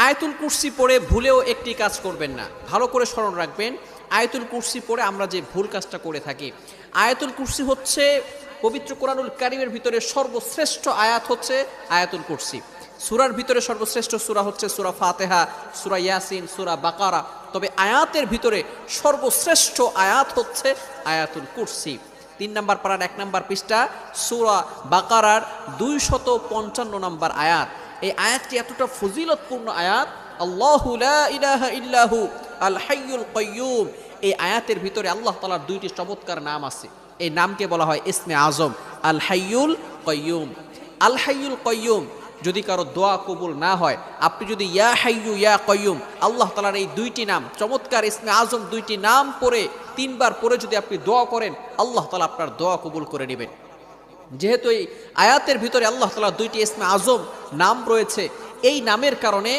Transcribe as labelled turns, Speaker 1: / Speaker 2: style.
Speaker 1: আয়াতুল কুরসি পড়ে ভুলেও একটি কাজ করবেন না, ভালো করে স্মরণ রাখবেন। আয়াতুল কুরসি পড়ে আমরা যে ভুল কাজটা করে থাকি, আয়াতুল কুরসি হচ্ছে পবিত্র কোরআনুল কারীমের ভিতরে সর্বশ্রেষ্ঠ আয়াত হচ্ছে আয়াতুল কুরসি। সূরার ভিতরে সর্বশ্রেষ্ঠ সূরা হচ্ছে সূরা ফাতিহা, সূরা ইয়াসিন, সূরা বাকারা, তবে আয়াতের ভিতরে সর্বশ্রেষ্ঠ আয়াত হচ্ছে আয়াতুল কুরসি। 3 নম্বর পারার 1 নম্বর পৃষ্ঠা সূরা বাকারার 255 নম্বর আয়াত। এই আয়াতটি এতটা ফজিলতপূর্ণ আয়াত, আল্লাহু লা ইলাহা ইল্লাহু আল হাইয়ুল কাইয়্যুম। এই আয়াতের ভিতরে আল্লাহ তাআলার 2টি চমৎকার নাম আছে। এই নামকে বলা হয় ইসমে আজম, আল হাইয়ুল কাইয়্যুম। আল হাইয়ুল কাইয়্যুম যদি কারো দোয়া কবুল না হয়, আপনি যদি ইয়া হাইয়ু ইয়া কাইয়্যুম আল্লাহ তাআলার এই 2টি নাম চমৎকার ইসমে আজম 2টি নাম পড়ে 3 বার পড়ে যদি আপনি দোয়া করেন, আল্লাহ তাআলা আপনার দোয়া কবুল করে নেবেন। যেহেতু এই আয়াতের ভিতরে আল্লাহ তাআলা 2টি ইসমে আজম নাম রয়েছে, এই নামের কারণে